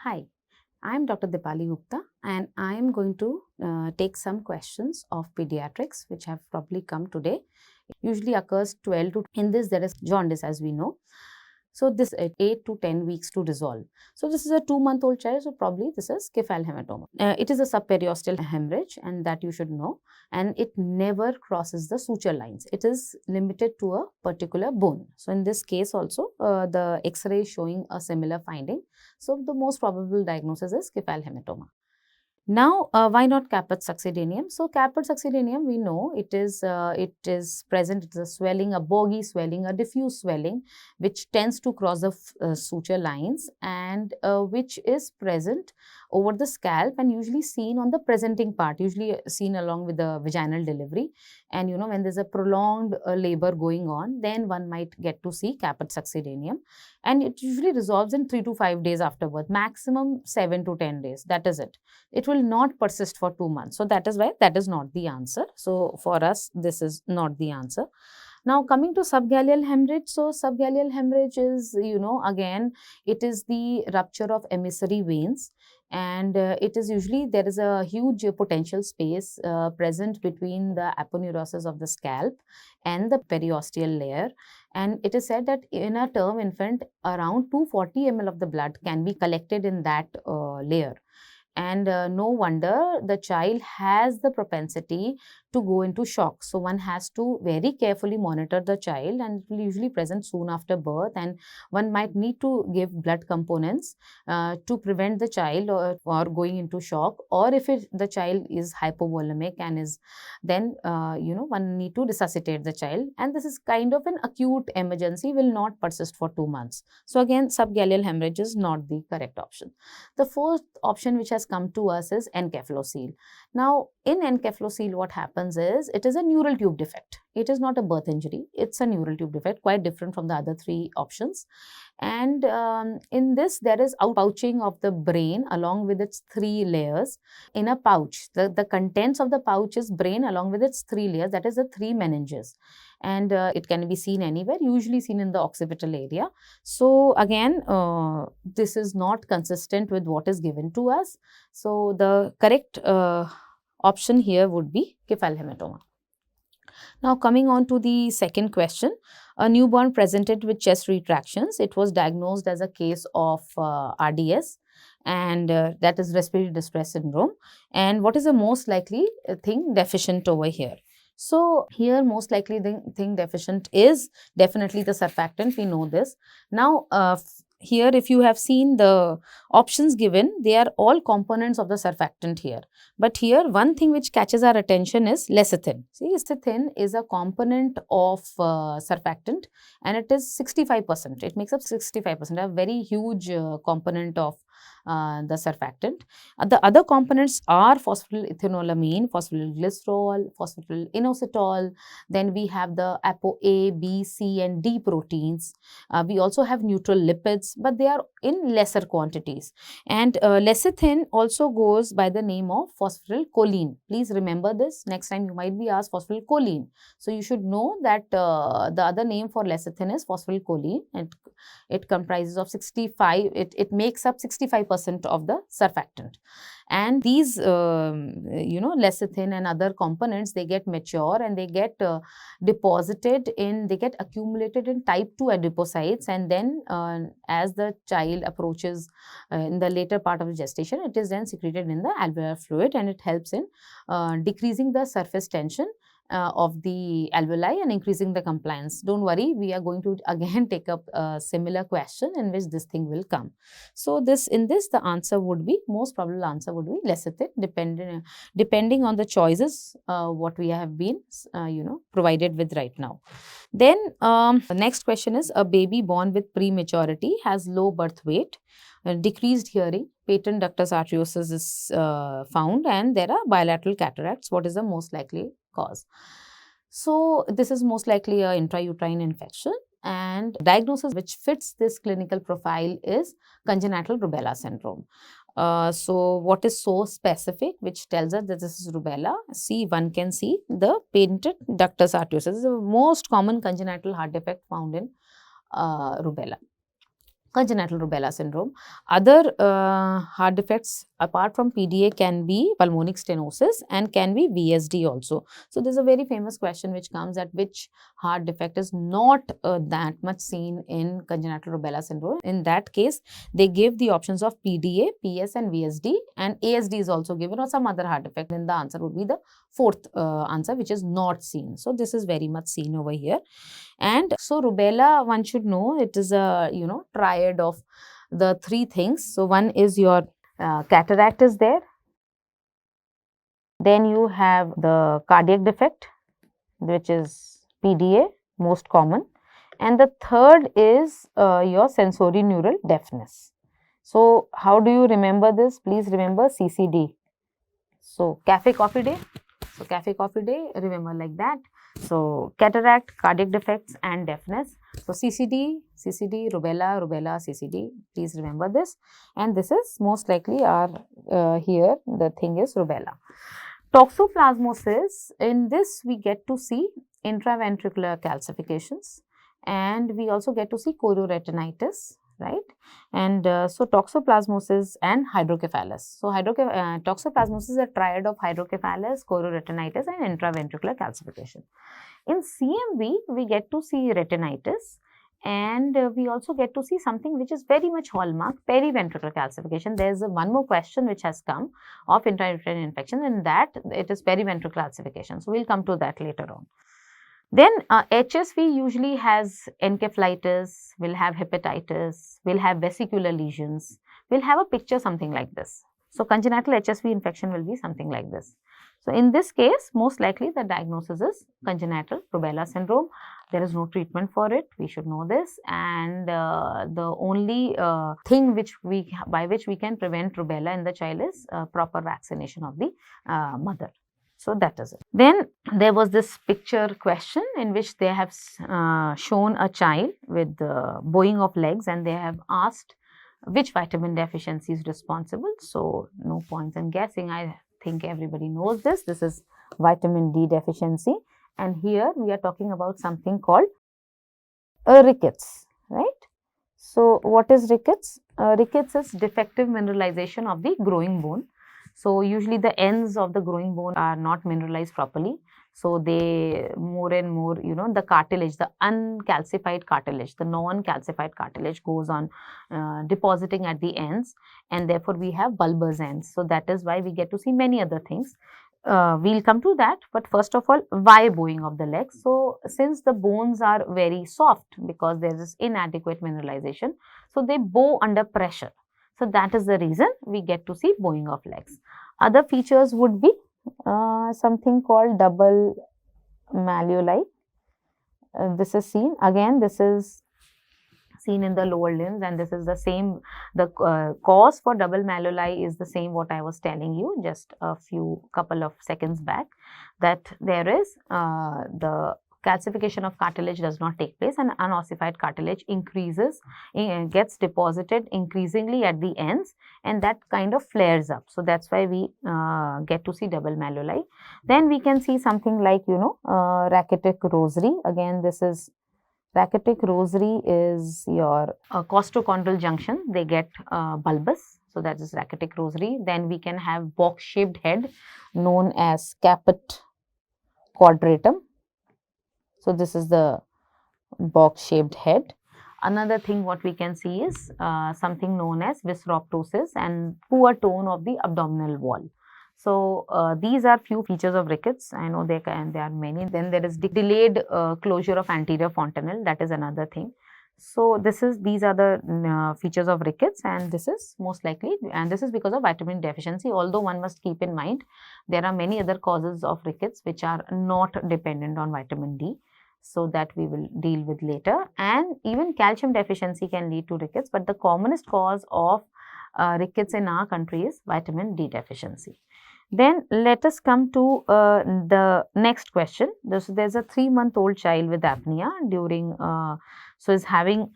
Hi, I am Dr. Deepali Gupta and I am going to take some questions of pediatrics which have probably come today. Usually occurs 12 to in this there is jaundice as we know. So this 8 to 10 weeks to resolve. So this is a 2-month-old child, so probably this is cephal hematoma. It is a subperiosteal hemorrhage and that you should know, and it never crosses the suture lines. It is limited to a particular bone. So in this case also the X-ray is showing a similar finding. So the most probable diagnosis is cephal hematoma. Now, why not Caput succedaneum? So, Caput succedaneum, we know it is present. It's a swelling, a boggy swelling, a diffuse swelling, which tends to cross the suture lines and which is present over the scalp and usually seen on the presenting part, usually seen along with the vaginal delivery. And when there's a prolonged labor going on, then one might get to see Caput succedaneum, and it usually resolves in 3 to 5 days after birth, maximum 7 to 10 days. That is it. It will not persist for 2 months. So that is why that is not the answer. So for us, this is not the answer. Now coming to subgaleal hemorrhage. So subgaleal hemorrhage is, again, it is the rupture of emissary veins, and it is usually there is a huge potential space present between the aponeurosis of the scalp and the periosteal layer. And it is said that in a term infant, around 240 ml of the blood can be collected in that layer. And no wonder the child has the propensity to go into shock. So one has to very carefully monitor the child, and it will usually present soon after birth, and one might need to give blood components to prevent the child or going into shock, or if the child is hypovolemic and is then one need to resuscitate the child, and this is kind of an acute emergency, will not persist for 2 months. So again, subgaleal hemorrhage is not the correct option. The fourth option which has come to us is encephalocele. Now, in encephalocele, what happens is it is a neural tube defect. It is not a birth injury. It's a neural tube defect, quite different from the other 3 options. And in this, there is outpouching of the brain along with its 3 layers in a pouch. The contents of the pouch is brain along with its 3 layers, that is the 3 meninges. And it can be seen anywhere, usually seen in the occipital area. So again, this is not consistent with what is given to us. So the correct option here would be cephal hematoma. Now coming on to the second question, a newborn presented with chest retractions. It was diagnosed as a case of RDS, and that is respiratory distress syndrome. And what is the most likely thing deficient over here? So here most likely the thing deficient is definitely the surfactant. We know this. Now here if you have seen the options given, they are all components of the surfactant here. But here one thing which catches our attention is lecithin. See, lecithin is a component of surfactant, and it is 65%. It makes up 65%, a very huge component of the surfactant. The other components are phosphorylethanolamine, phosphorylglycerol, phosphoryl'inositol. Then we have the ApoA, B, C and D proteins. We also have neutral lipids, but they are in lesser quantities. And lecithin also goes by the name of phosphorylcholine. Please remember this. Next time you might be asked phosphorylcholine. So you should know that the other name for lecithin is phosphorylcholine. It comprises of 65, it makes up 65% of the surfactant. And these, lecithin and other components, they get mature and they get deposited in, they get accumulated in type 2 adipocytes. And then as the child approaches in the later part of the gestation, it is then secreted in the alveolar fluid, and it helps in decreasing the surface tension of the alveoli and increasing the compliance. Don't worry, we are going to again take up a similar question in which this thing will come. So in this the answer would be, most probable answer would be lecithin, depending on the choices what we have been provided with right now. Then the next question is, a baby born with prematurity has low birth weight, decreased hearing, patent ductus arteriosus is found, and there are bilateral cataracts. What is the most likely cause? So this is most likely a intrauterine infection, and diagnosis which fits this clinical profile is congenital rubella syndrome. So what is so specific which tells us that this is rubella? See, one can see the patent ductus arteriosus. This is the most common congenital heart defect found in rubella. congenital rubella syndrome. Other heart defects apart from PDA can be pulmonic stenosis and can be VSD also. So, there is a very famous question which comes at which heart defect is not that much seen in congenital rubella syndrome. In that case, they give the options of PDA, PS and VSD, and ASD is also given, or some other heart defect. Then the answer would be the fourth answer, which is not seen. So, this is very much seen over here. And so rubella, one should know, it is a triad of the three things. So one is your cataract is there. Then you have the cardiac defect, which is PDA, most common. And the third is your sensory neural deafness. So how do you remember this? Please remember CCD. So cafe coffee day. So cafe coffee day, remember like that. So cataract, cardiac defects and deafness. So CCD, rubella, CCD. Please remember this. And this is most likely our here the thing is rubella. Toxoplasmosis, in this we get to see intraventricular calcifications and we also get to see chorioretinitis, right? And so toxoplasmosis and hydrocephalus. So toxoplasmosis is a triad of hydrocephalus, chorioretinitis and intraventricular calcification. In CMV, we get to see retinitis and we also get to see something which is very much hallmark, periventricular calcification. There is one more question which has come of intrauterine infection, and that it is periventricular calcification. So, we will come to that later on. Then HSV usually has encephalitis, will have hepatitis, will have vesicular lesions, will have a picture something like this. So, congenital HSV infection will be something like this. So, in this case, most likely the diagnosis is congenital rubella syndrome. There is no treatment for it, we should know this, and the only thing by which we can prevent rubella in the child is proper vaccination of the mother. So, that is it. Then there was this picture question in which they have shown a child with bowing of legs and they have asked which vitamin deficiency is responsible. So, no points in guessing, I think everybody knows this. This is vitamin D deficiency, and here we are talking about something called rickets, right? So, what is rickets? Rickets is defective mineralization of the growing bone. So, usually the ends of the growing bone are not mineralized properly. So, they more and more, the cartilage, the uncalcified cartilage, the non-calcified cartilage goes on depositing at the ends, and therefore we have bulbous ends. So, that is why we get to see many other things. We'll come to that, but first of all, why bowing of the legs? So, since the bones are very soft because there is inadequate mineralization, so they bow under pressure. So, that is the reason we get to see bowing of legs. Other features would be something called double malleoli. This is seen, again this is seen in the lower limbs, and this is the same, the cause for double malleoli is the same what I was telling you just a couple of seconds back, that there is the calcification of cartilage does not take place and unossified cartilage increases, gets deposited increasingly at the ends, and that kind of flares up. So, that is why we get to see double malleoli. Then we can see something like rachitic rosary. Again, this is rachitic rosary is your costochondral junction, they get bulbous. So, that is rachitic rosary. Then we can have box shaped head known as caput quadratum. So, this is the box shaped head. Another thing what we can see is something known as visceroptosis and poor tone of the abdominal wall. So, these are few features of rickets. I know there are many. Then there is delayed closure of anterior fontanelle, that is another thing. So, these are the features of rickets, and this is most likely, and this is because of vitamin deficiency, although one must keep in mind there are many other causes of rickets which are not dependent on vitamin D. So, that we will deal with later, and even calcium deficiency can lead to rickets, but the commonest cause of rickets in our country is vitamin D deficiency. Then let us come to the next question. There is a 3-month-old child with apnea during, so is having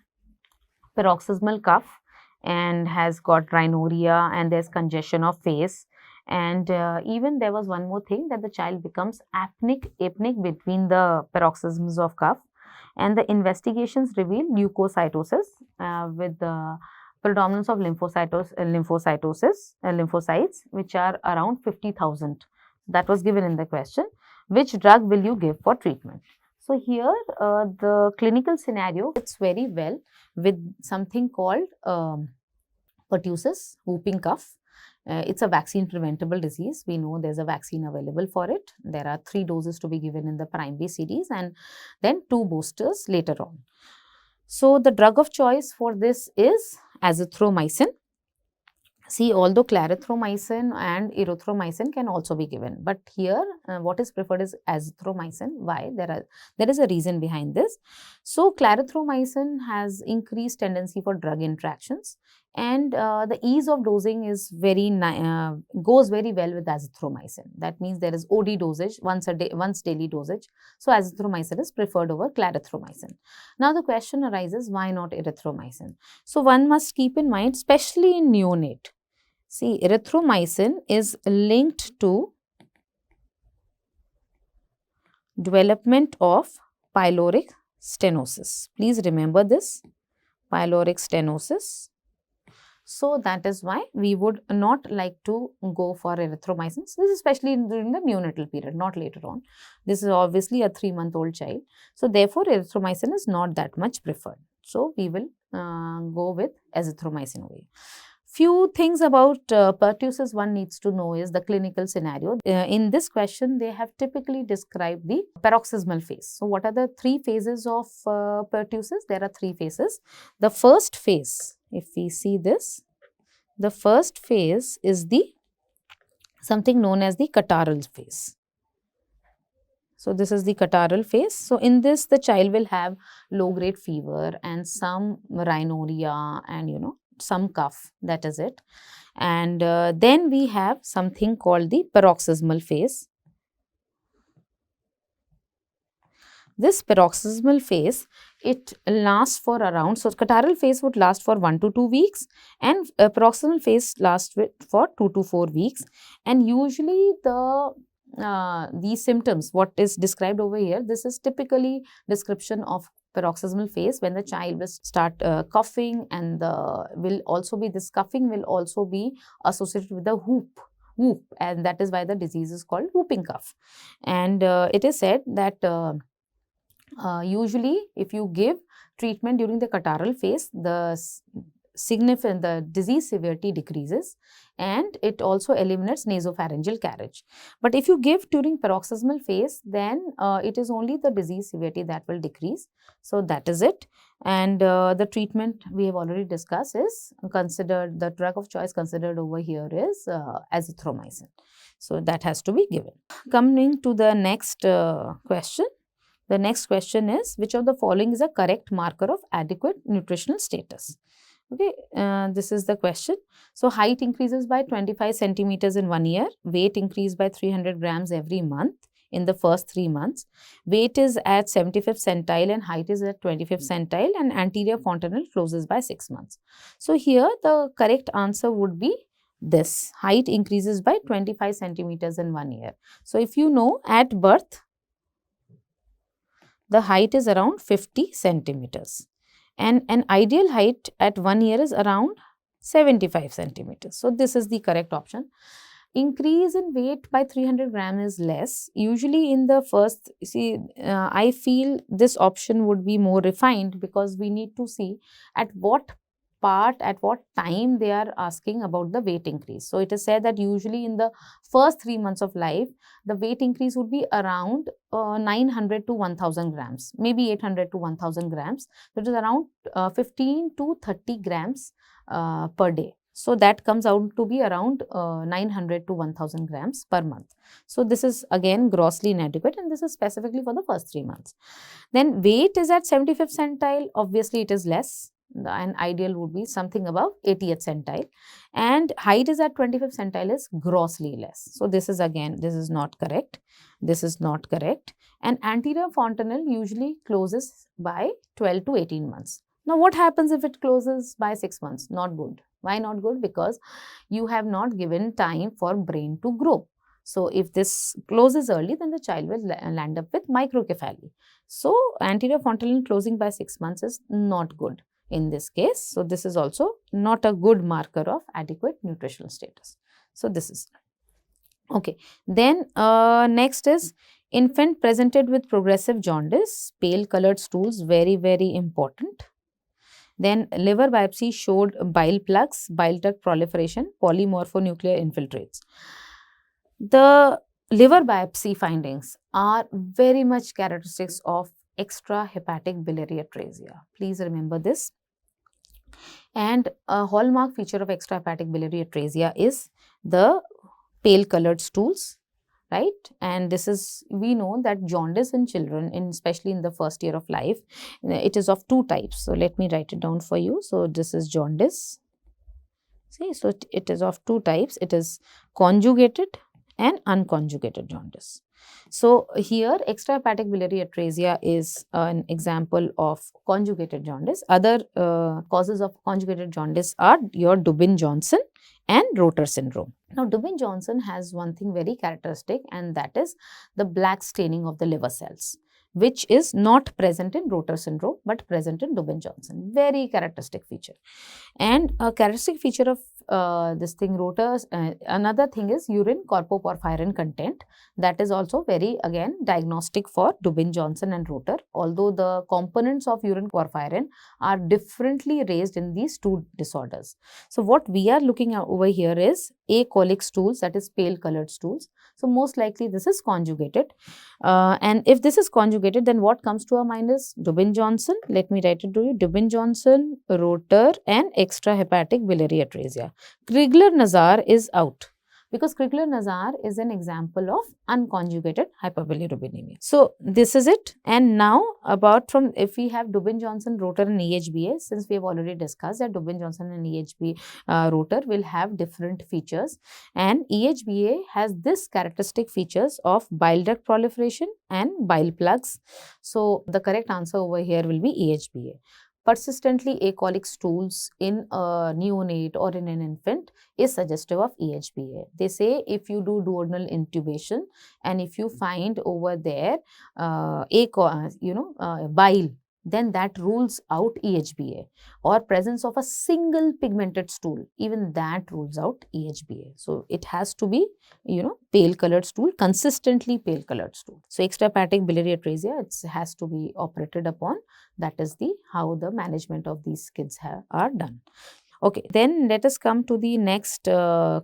paroxysmal cough and has got rhinorrhea, and there is congestion of face. And even there was one more thing, that the child becomes apneic between the paroxysms of cough, and the investigations reveal leukocytosis with the predominance of lymphocytes, which are around 50,000. That was given in the question. Which drug will you give for treatment? So here the clinical scenario fits very well with something called pertussis, whooping cough. It's a vaccine preventable disease. We know there's a vaccine available for it. There are 3 doses to be given in the primary series and then 2 boosters later on. So the drug of choice for this is azithromycin. See, although clarithromycin and erythromycin can also be given, but here what is preferred is azithromycin. Why? There is a reason behind this. So clarithromycin has increased tendency for drug interactions, and the ease of dosing is goes very well with azithromycin. That means there is OD dosage, once daily dosage. So azithromycin is preferred over clarithromycin. Now the question arises, why not erythromycin? So one must keep in mind, especially in neonate. See, erythromycin is linked to development of pyloric stenosis. Please remember this, pyloric stenosis. So that is why we would not like to go for erythromycin. This is especially during the neonatal period, not later on. This is obviously a 3-month-old child. So therefore, erythromycin is not that much preferred. So we will go with azithromycin over here. Few things about pertussis one needs to know is the clinical scenario. In this question, they have typically described the paroxysmal phase. So what are the 3 phases of pertussis? There are 3 phases. The first phase, if we see this, the first phase is something known as the catarrhal phase. So this is the catarrhal phase. So in this, the child will have low-grade fever and some rhinorrhea and some cough, that is it. And then we have something called the paroxysmal phase. This paroxysmal phase, it lasts for around, so catarrhal phase would last for 1 to 2 weeks and paroxysmal phase lasts for 2 to 4 weeks. And usually these symptoms, what is described over here, this is typically description of paroxysmal phase when the child will start coughing, and this coughing will also be associated with the whoop, and that is why the disease is called whooping cough. And it is said that usually if you give treatment during the catarrhal phase, the disease severity decreases and it also eliminates nasopharyngeal carriage. But if you give during paroxysmal phase, then it is only the disease severity that will decrease. So that is it. And the treatment we have already discussed is considered, the drug of choice considered over here is azithromycin. So that has to be given. Coming to the next question. The next question is, which of the following is a correct marker of adequate nutritional status? Okay, this is the question. So height increases by 25 centimeters in 1 year, weight increased by 300 grams every month in the first 3 months, weight is at 75th centile and height is at 25th centile, and anterior fontanelle closes by 6 months. So here the correct answer would be this, height increases by 25 centimeters in 1 year. So if you know, at birth, the height is around 50 centimeters. And an ideal height at 1 year is around 75 centimeters. So this is the correct option. Increase in weight by 300 grams is less. Usually in the first, I feel this option would be more refined because we need to see at what time they are asking about the weight increase. So it is said that usually in the first 3 months of life, the weight increase would be around 900 to 1000 grams, maybe 800 to 1000 grams, which is around 15 to 30 grams per day. So that comes out to be around 900 to 1000 grams per month. So this is again grossly inadequate, and this is specifically for the first 3 months. Then weight is at 75th centile, obviously it is less. And ideal would be something above 80th centile, and height is at 25th centile is grossly less. So this is not correct. This is not correct. And anterior fontanelle usually closes by 12 to 18 months. Now what happens if it closes by 6 months? Not good. Why not good? Because you have not given time for brain to grow. So if this closes early, then the child will land up with microcephaly. So anterior frontal line closing by 6 months is not good in this case. So this is also not a good marker of adequate nutritional status. So this is okay. Then next is infant presented with progressive jaundice, pale colored stools, very important. Then liver biopsy showed bile plugs, bile duct proliferation, polymorphonuclear infiltrates. The liver biopsy findings are very much characteristics of extrahepatic biliary atresia. Please remember this. And a hallmark feature of extrahepatic biliary atresia is the pale colored stools, right? And this is, we know that jaundice in children, especially in the first year of life, it is of two types. So let me write it down for you. So this is jaundice. See, so it is of two types. It is conjugated and unconjugated jaundice. So here extrahepatic biliary atresia is an example of conjugated jaundice. Other causes of conjugated jaundice are your Dubin-Johnson and Rotor syndrome. Now Dubin-Johnson has one thing very characteristic, and that is the black staining of the liver cells, which is not present in Rotor syndrome but present in Dubin-Johnson. Very characteristic feature. And a characteristic feature of this thing Rotors, another thing is urine corpoporphyrin content. That is also very, again, diagnostic for Dubin-Johnson and Rotor, although the components of urine porphyrin are differently raised in these two disorders. So what we are looking at over here is acolic stools, that is pale colored stools. So most likely this is conjugated. And if this is conjugated, then what comes to our mind is Dubin-Johnson. Let me write it to you. Dubin-Johnson, Rotor and extrahepatic biliary atresia. Crigler-Nazar is out, because Crigler-Nazar is an example of unconjugated hyperbilirubinemia. So this is it. And now about from, if we have Dubin-Johnson, Rotor and EHBA, since we have already discussed that Dubin-Johnson and EHB Rotor will have different features, and EHBA has this characteristic features of bile duct proliferation and bile plugs. So the correct answer over here will be EHBA. Persistently acolic stools in a neonate or in an infant is suggestive of EHBA. They say if you do duodenal intubation and if you find over there bile, then that rules out EHBA, or presence of a single pigmented stool, even that rules out EHBA. So it has to be, pale colored stool, consistently pale colored stool. So extrahepatic biliary atresia, it has to be operated upon. That is how the management of these kids are done. Okay, then let us come to the next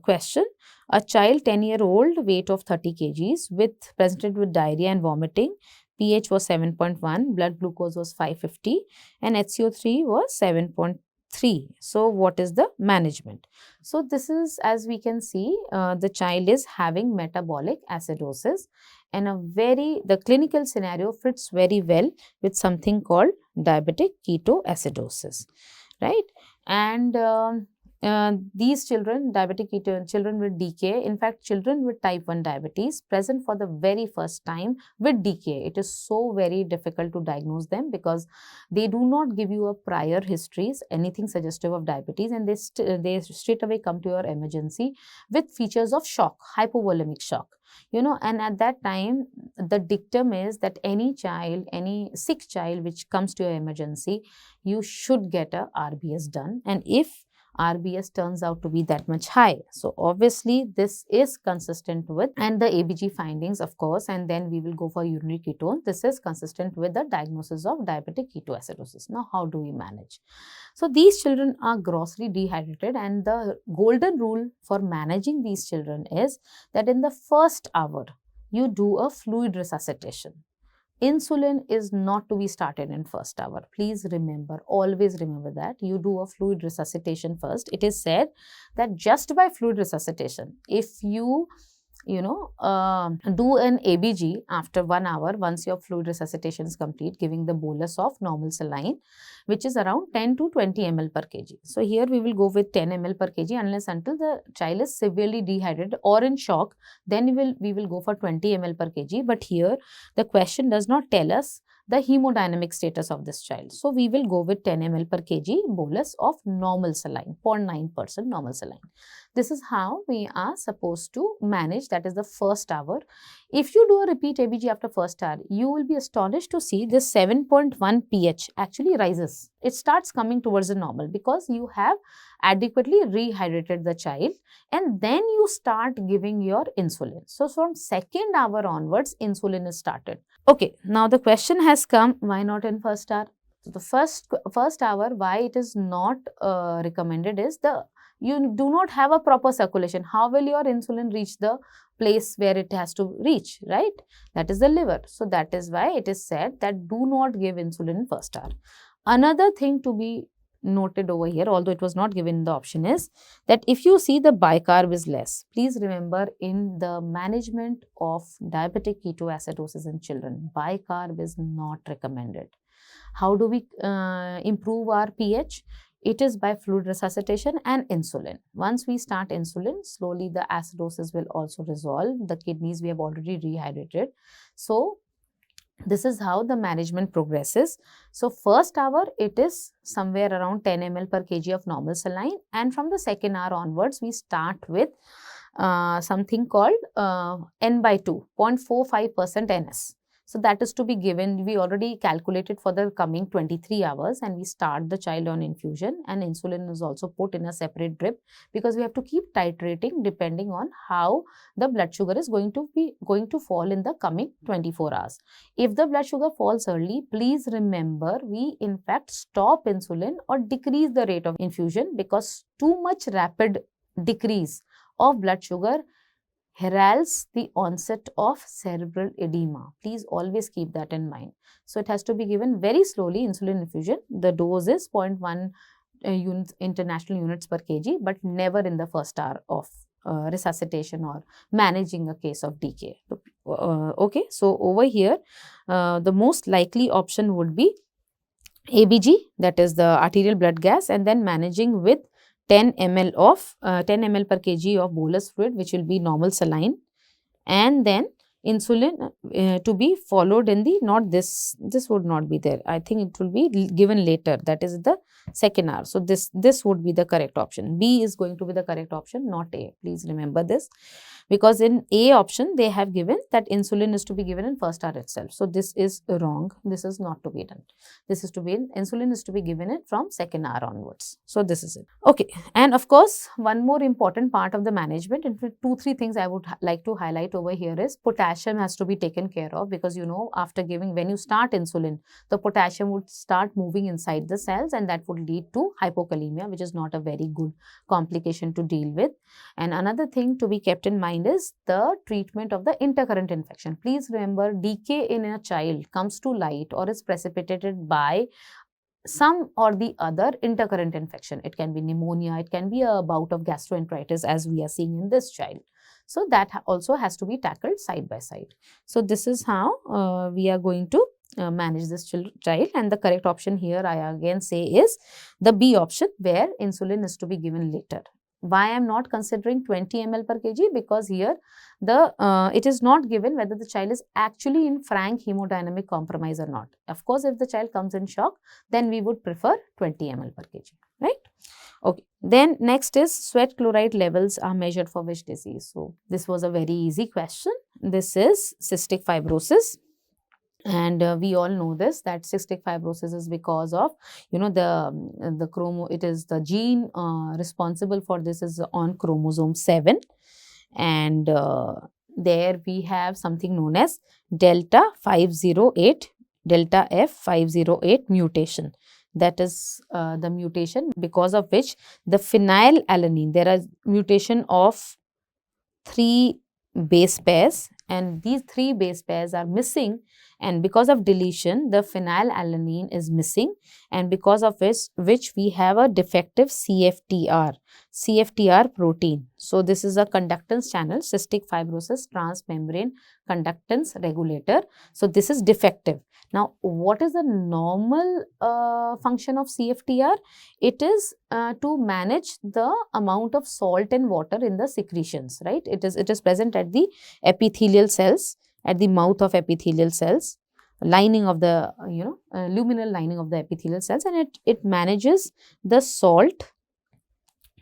question. A child 10-year-old, weight of 30 kgs, presented with diarrhea and vomiting. pH was 7.1, blood glucose was 550 and HCO3 was 7.3. So what is the management? So this is, as we can see, the child is having metabolic acidosis, and the clinical scenario fits very well with something called diabetic ketoacidosis, right? And these children, diabetic keto children with DKA, in fact children with type 1 diabetes present for the very first time with DKA, it is so very difficult to diagnose them because they do not give you a prior histories, anything suggestive of diabetes, and they straight away come to your emergency with features of shock, hypovolemic shock. And at that time, the dictum is that any sick child which comes to your emergency, you should get a RBS done, and if RBS turns out to be that much high. So obviously this is consistent with, and the ABG findings of course, and then we will go for urinary ketone. This is consistent with the diagnosis of diabetic ketoacidosis. Now how do we manage? So these children are grossly dehydrated, and the golden rule for managing these children is that in the first hour, you do a fluid resuscitation. Insulin is not to be started in first hour. Please remember, always remember that. You do a fluid resuscitation first. It is said that just by fluid resuscitation, if you do an ABG after 1 hour, once your fluid resuscitation is complete, giving the bolus of normal saline, which is around 10 to 20 ml per kg. So here we will go with 10 ml per kg unless until the child is severely dehydrated or in shock, then we will go for 20 ml per kg. But here the question does not tell us the hemodynamic status of this child. So we will go with 10 ml per kg bolus of normal saline, 0.9% normal saline. this is how we are supposed to manage, that is the first hour. If you do a repeat ABG after first hour, you will be astonished to see this 7.1 pH actually rises. It starts coming towards the normal because you have adequately rehydrated the child, and then you start giving your insulin. So from second hour onwards, insulin is started. Okay, now the question has come, why not in first hour? So the first hour, why it is not recommended is you do not have a proper circulation. How will your insulin reach the place where it has to reach, right? That is the liver. So that is why it is said that do not give insulin in first hour. Another thing to be noted over here, although it was not given in the option, is that if you see the bicarb is less, please remember in the management of diabetic ketoacidosis in children, bicarb is not recommended. How do we improve our pH? It is by fluid resuscitation and insulin. Once we start insulin, slowly the acidosis will also resolve. The kidneys we have already rehydrated. So this is how the management progresses. So first hour, it is somewhere around 10 ml per kg of normal saline, and from the second hour onwards, we start with something called N by 2, 0.45% NS. So that is to be given. We already calculated for the coming 23 hours, and we start the child on infusion, and insulin is also put in a separate drip because we have to keep titrating depending on how the blood sugar is going to fall in the coming 24 hours. If the blood sugar falls early, please remember we in fact stop insulin or decrease the rate of infusion, because too much rapid decrease of blood sugar heralds the onset of cerebral edema. Please always keep that in mind. So it has to be given very slowly, insulin infusion. The dose is 0.1 international units per kg, but never in the first hour of resuscitation or managing a case of DK. Okay, so over here, the most likely option would be ABG, that is the arterial blood gas, and then managing with 10 ml per kg of bolus fluid, which will be normal saline, and then insulin to be followed in the, not this would not be there. I think it will be given later, that is the second hour. So this would be the correct option. B is going to be the correct option, not A. Please remember this, because in A option they have given that insulin is to be given in first hour itself. So this is wrong. This is not to be done. This is to be, insulin is to be given it from second hour onwards. So this is it. Okay, and of course one more important part of the management, in fact 2-3 things I would like to highlight over here is potassium has to be taken care of, because you know, after giving, when you start insulin, the potassium would start moving inside the cells, and that would lead to hypokalemia, which is not a very good complication to deal with. And another thing to be kept in mind is the treatment of the intercurrent infection. Please remember, DK in a child comes to light or is precipitated by some or the other intercurrent infection. It can be pneumonia, it can be a bout of gastroenteritis as we are seeing in this child. So that also has to be tackled side by side. So this is how we are going to manage this child, and the correct option here I again say is the B option, where insulin is to be given later. Why I am not considering 20 ml per kg? Because here it is not given whether the child is actually in frank hemodynamic compromise or not. Of course, if the child comes in shock, then we would prefer 20 ml per kg, right? Okay, then next is sweat chloride levels are measured for which disease? So this was a very easy question. This is cystic fibrosis. And we all know this, that cystic fibrosis is because of, you know, it is the gene responsible for this is on chromosome 7, and there we have something known as delta F508 mutation. That is the mutation because of which the phenylalanine, there is mutation of 3 base pairs, and these 3 base pairs are missing, and because of deletion the phenylalanine is missing, and because of which we have a defective CFTR protein. So this is a conductance channel, cystic fibrosis transmembrane conductance regulator. So this is defective. Now what is the normal function of CFTR? It is to manage the amount of salt and water in the secretions, right? It is present at the epithelial cells, at the mouth of epithelial cells, lining of the luminal lining of the epithelial cells, and it manages the salt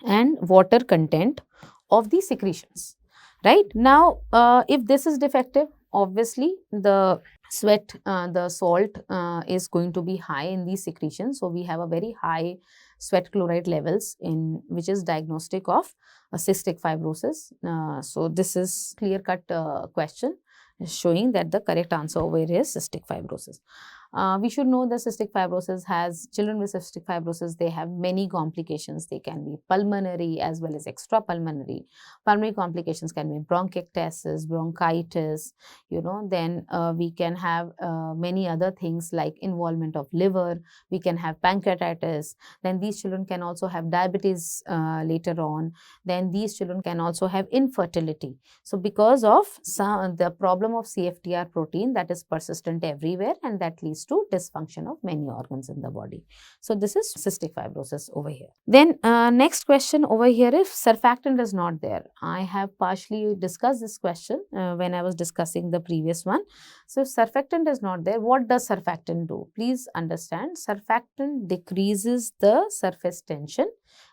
and water content of the secretions, right? Now, if this is defective, obviously the the salt is going to be high in these secretions. So, we have a very high sweat chloride levels in which is diagnostic of cystic fibrosis. So, this is clear cut question showing that the correct answer over here is cystic fibrosis. We should know that cystic fibrosis has, children with cystic fibrosis, they have many complications. They can be pulmonary as well as extrapulmonary. Pulmonary complications can be bronchiectasis, bronchitis, then we can have many other things like involvement of liver. We can have pancreatitis. Then these children can also have diabetes later on. Then these children can also have infertility. So, because of the problem of CFTR protein that is persistent everywhere, and that leads to dysfunction of many organs in the body. So, this is cystic fibrosis over here. Then next question over here, if surfactant is not there. I have partially discussed this question when I was discussing the previous one. So, if surfactant is not there, what does surfactant do? Please understand, surfactant decreases the surface tension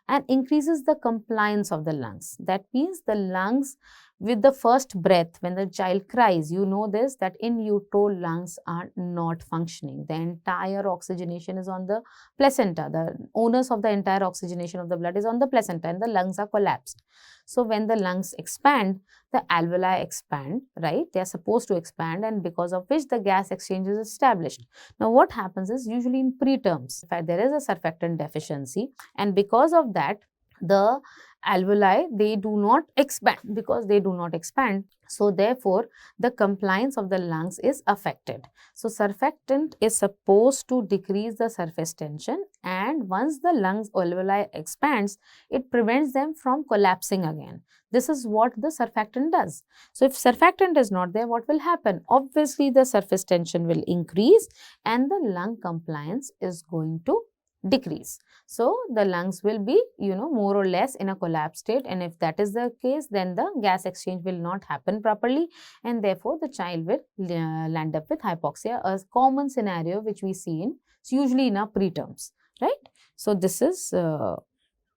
and increases the compliance of the lungs. That means the lungs, with the first breath, when the child cries, you know this, that in utero lungs are not functioning. The entire oxygenation is on the placenta. The onus of the entire oxygenation of the blood is on the placenta, and the lungs are collapsed. So, when the lungs expand, the alveoli expand, right? They are supposed to expand, and because of which the gas exchange is established. Now, what happens is, usually in preterms, there is a surfactant deficiency, and because of that, the alveoli, they do not expand. Because they do not expand, so therefore the compliance of the lungs is affected. So, surfactant is supposed to decrease the surface tension, and once the lungs alveoli expands, it prevents them from collapsing again. This is what the surfactant does. So, if surfactant is not there, what will happen? Obviously, the surface tension will increase and the lung compliance is going to decrease. So, the lungs will be, more or less in a collapsed state, and if that is the case, then the gas exchange will not happen properly, and therefore the child will land up with hypoxia, a common scenario which we see in, usually in our preterms, right? So, this is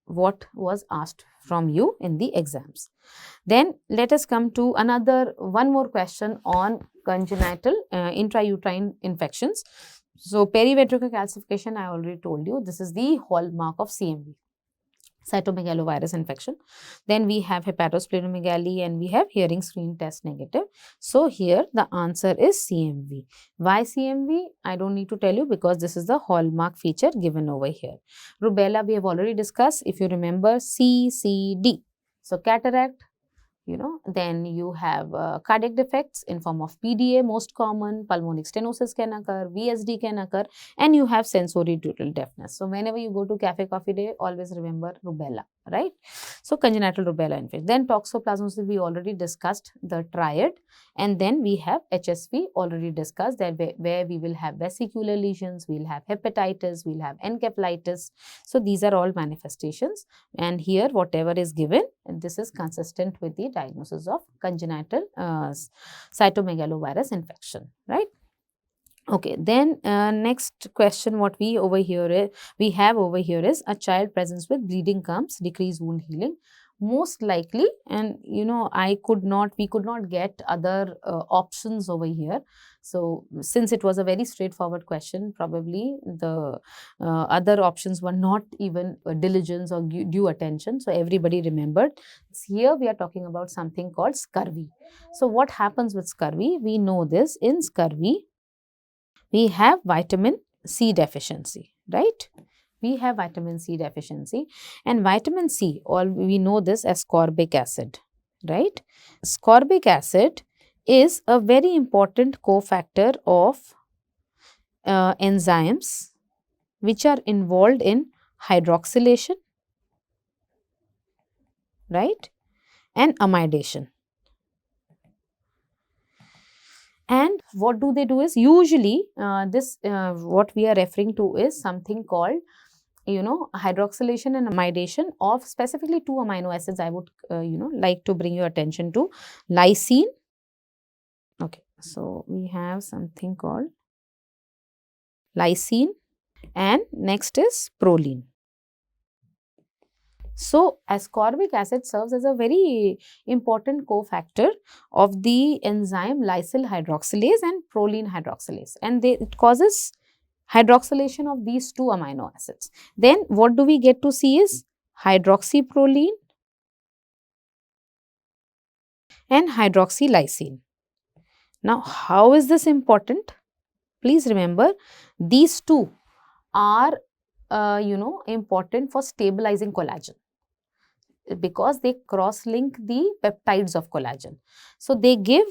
what was asked from you in the exams. Then let us come to one more question on congenital intrauterine infections. So, periventricular calcification, I already told you, this is the hallmark of CMV, cytomegalovirus infection. Then we have hepatosplenomegaly, and we have hearing screen test negative. So, here the answer is CMV. Why CMV? I don't need to tell you, because this is the hallmark feature given over here. Rubella we have already discussed, if you remember, CCD. So, cataract, then you have cardiac defects in form of PDA, most common, pulmonic stenosis can occur, VSD can occur, and you have sensory total deafness. So, whenever you go to cafe coffee day, always remember rubella, right? So, congenital rubella infection. Then toxoplasmosis, we already discussed the triad, and then we have HSV, already discussed, that where we will have vesicular lesions, we will have hepatitis, we will have encephalitis. So, these are all manifestations, and here whatever is given, this is consistent with the diagnosis of congenital cytomegalovirus infection, right? Okay, then next question what we have over here is a child presents with bleeding gums, decreased wound healing. Most likely, and we could not get other options over here. So, since it was a very straightforward question, probably the other options were not even diligence or due attention. So, everybody remembered. Here we are talking about something called scurvy. So, what happens with scurvy? We know this. In scurvy, we have vitamin C deficiency, right? We have vitamin C deficiency, and vitamin C, we know this as ascorbic acid, right? Ascorbic acid is a very important cofactor of enzymes which are involved in hydroxylation, right, and amidation. And what do they do is, usually what we are referring to is something called hydroxylation and amidation of specifically two amino acids. I would like to bring your attention to lysine. Okay, so we have something called lysine, and next is proline. So ascorbic acid serves as a very important cofactor of the enzyme lysyl hydroxylase and proline hydroxylase, and it causes hydroxylation of these two amino acids. Then what do we get to see is hydroxyproline and hydroxylysine. Now, how is this important? Please remember, these two are important for stabilizing collagen, because they cross-link the peptides of collagen. So, they give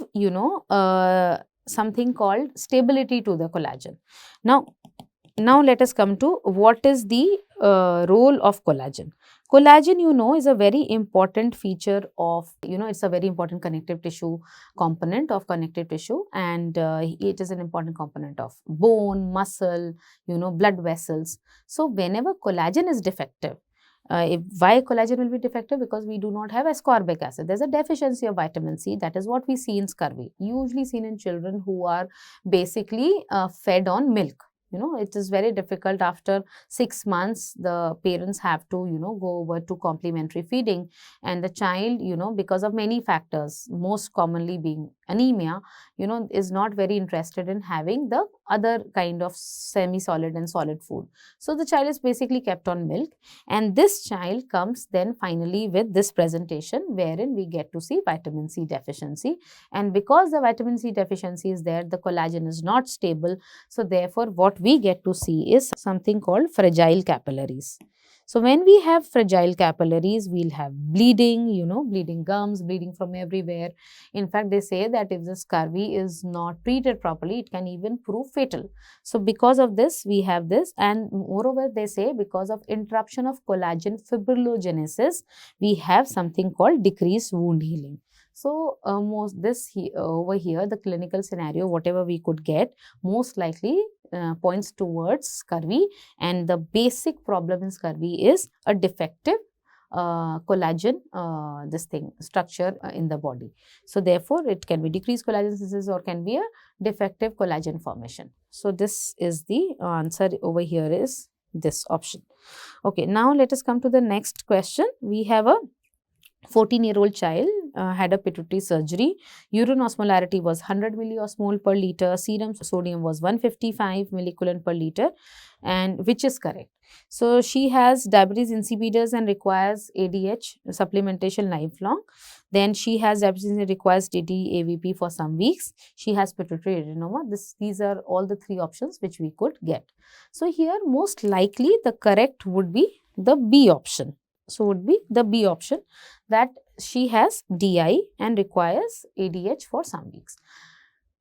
something called stability to the collagen. Now let us come to what is the role of collagen. Collagen, is a very important feature of, it's a very important connective tissue component of connective tissue, and it is an important component of bone, muscle, blood vessels. So, whenever collagen is defective, why collagen will be defective? Because we do not have ascorbic acid. There's a deficiency of vitamin C. That is what we see in scurvy, usually seen in children who are basically fed on milk. It is very difficult after 6 months. The parents have to, go over to complementary feeding, and the child, because of many factors, most commonly being anemia, is not very interested in having the other kind of semi-solid and solid food. So, the child is basically kept on milk, and this child comes then finally with this presentation wherein we get to see vitamin C deficiency, and because the vitamin C deficiency is there, the collagen is not stable. So, therefore, what we get to see is something called fragile capillaries. So, when we have fragile capillaries, we'll have bleeding, bleeding gums, bleeding from everywhere. In fact, they say that if the scurvy is not treated properly, it can even prove fatal. So, because of this, we have this, and moreover, they say because of interruption of collagen fibrillogenesis, we have something called decreased wound healing. So, over here, the clinical scenario, whatever we could get, most likely points towards scurvy, and the basic problem in scurvy is a defective collagen structure in the body. So, therefore, it can be decreased collagen synthesis or can be a defective collagen formation. So, this is the answer over here is this option. Okay, now let us come to the next question. We have a 14-year-old child had a pituitary surgery. Urine osmolarity was 100 milliosmol per liter. Serum sodium was 155 milliculent per liter, and which is correct. So, she has diabetes insipidus and requires ADH supplementation lifelong. Then she has diabetes and requires DD-AVP for some weeks. She has pituitary adenoma. These are all the three options which we could get. So, here most likely the correct would be the B option. So, would be the B option, that she has DI and requires ADH for some weeks.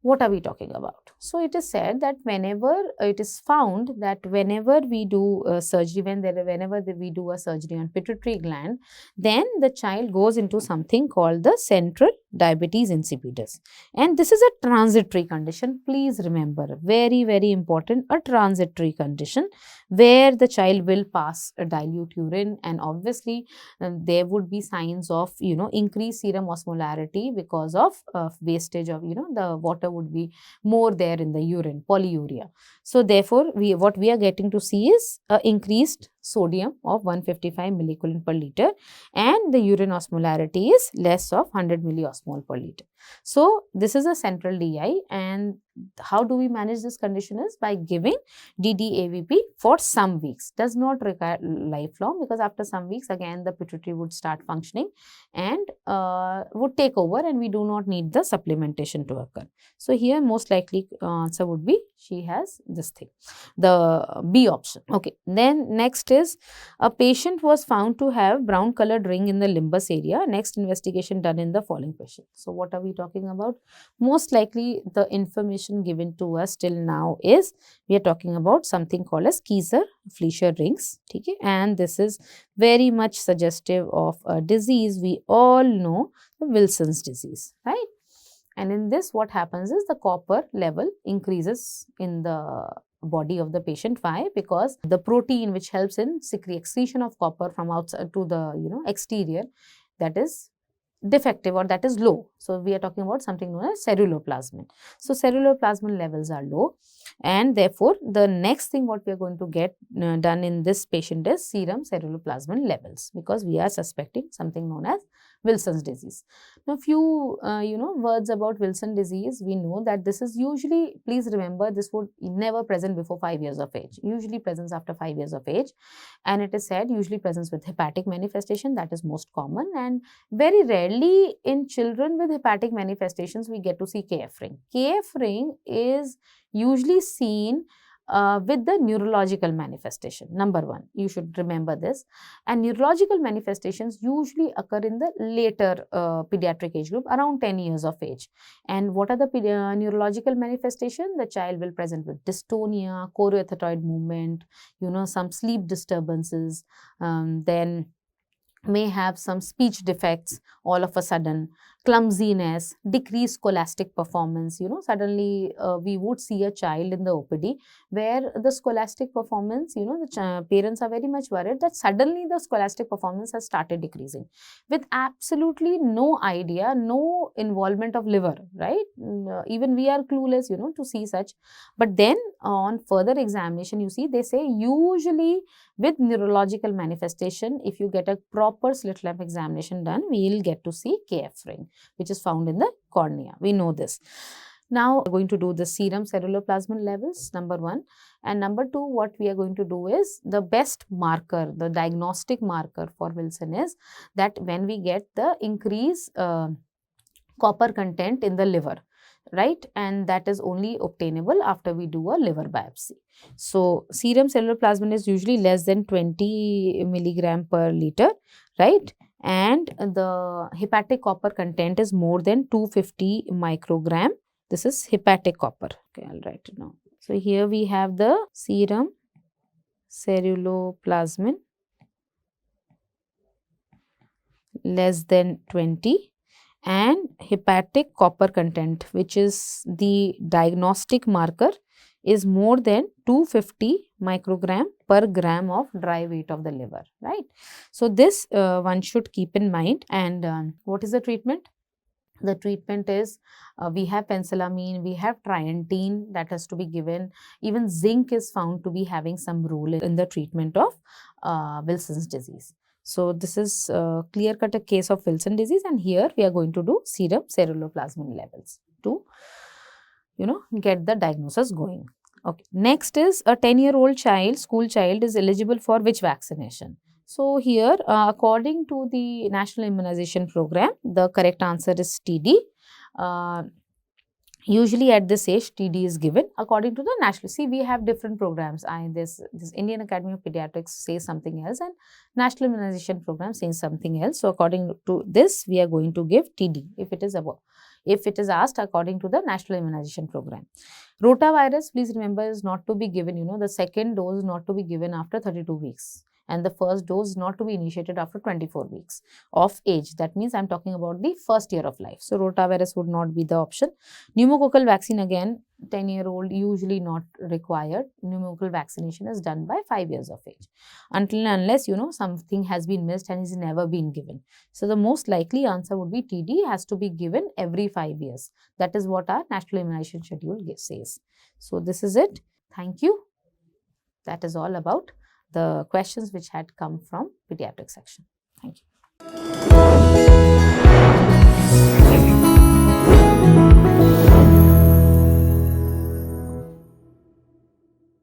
What are we talking about? So, it is said that whenever it is found that whenever we do surgery, whenever we do a surgery on pituitary gland, then the child goes into something called the central diabetes insipidus. And this is a transitory condition. Please remember, very, very important, a transitory condition where the child will pass a dilute urine, and obviously there would be signs of, increased serum osmolarity because of wastage of, the water would be more there in the urine, polyuria. So, therefore, what we are getting to see is increased sodium of 155 milliculent per liter, and the urine osmolarity is less of 100 milliosmol per liter. So, this is a central DI, and how do we manage this condition is by giving DD-AVP for some weeks. Does not require lifelong, because after some weeks again the pituitary would start functioning and would take over, and we do not need the supplementation to occur. So, here most likely answer would be she has this thing, the B option. Okay. Then next is a patient was found to have brown colored ring in the limbus area. Next investigation done in the following patient. So, what are we talking about? Most likely the information given to us till now is we are talking about something called as Kieser-Fleischer rings. Okay? And this is very much suggestive of a disease we all know, the Wilson's disease, right? And in this, what happens is the copper level increases in the body of the patient. Why? Because the protein which helps in excretion of copper from outside to the exterior, that is defective or that is low. So, we are talking about something known as ceruloplasmin. So, ceruloplasmin levels are low, and therefore, the next thing what we are going to get done in this patient is serum ceruloplasmin levels, because we are suspecting something known as Wilson's disease. Now, few words about Wilson disease. We know that this is usually, please remember, this would never present before 5 years of age, usually presents after 5 years of age, and it is said usually presents with hepatic manifestation, that is most common, and very rarely in children with hepatic manifestations we get to see KF ring. KF ring is usually seen with the neurological manifestation. Number one, you should remember this. And neurological manifestations usually occur in the later pediatric age group, around 10 years of age. And what are the neurological manifestations? The child will present with dystonia, choriothetoid movement, some sleep disturbances, then may have some speech defects all of a sudden, clumsiness, decreased scholastic performance. Suddenly we would see a child in the OPD where the scholastic performance, the parents are very much worried that suddenly the scholastic performance has started decreasing with absolutely no idea, no involvement of liver, right? Even we are clueless, to see such. But then on further examination, you see, they say usually with neurological manifestation, if you get a proper slit lamp examination done, we will get to see KF ring, which is found in the cornea. We know this. Now, we are going to do the serum ceruloplasmin levels, number one. And number two, what we are going to do is the best marker, the diagnostic marker for Wilson is that when we get the increased copper content in the liver, right? And that is only obtainable after we do a liver biopsy. So, serum ceruloplasmin is usually less than 20 milligram per liter, right? And the hepatic copper content is more than 250 microgram. This is hepatic copper. Okay, I'll write it now. So, here we have the serum ceruloplasmin less than 20 and hepatic copper content, which is the diagnostic marker, is more than 250 microgram per gram of dry weight of the liver, right? So, this one should keep in mind. And what is the treatment? The treatment is, we have penicillamine, we have trientine that has to be given. Even zinc is found to be having some role in the treatment of Wilson's disease. So, this is clear-cut a case of Wilson disease, and here we are going to do serum ceruloplasmin levels to, get the diagnosis going. Okay. Next is a 10-year-old child, school child is eligible for which vaccination? So, here according to the National Immunization Program, the correct answer is TD. Usually at this age, TD is given according to the national. See, we have different programs. This Indian Academy of Pediatrics says something else, and National Immunization Program says something else. So, according to this, we are going to give TD if it is above. If it is asked according to the National Immunization Program. Rotavirus, please remember, is not to be given, the second dose is not to be given after 32 weeks. And the first dose is not to be initiated after 24 weeks of age. That means I am talking about the first year of life. So, rotavirus would not be the option. Pneumococcal vaccine, again, 10-year-old usually not required. Pneumococcal vaccination is done by 5 years of age. Until and unless, something has been missed and is never been given. So, the most likely answer would be TD has to be given every 5 years. That is what our National Immunization Schedule says. So, this is it. Thank you. That is all about the questions which had come from pediatric section. Thank you.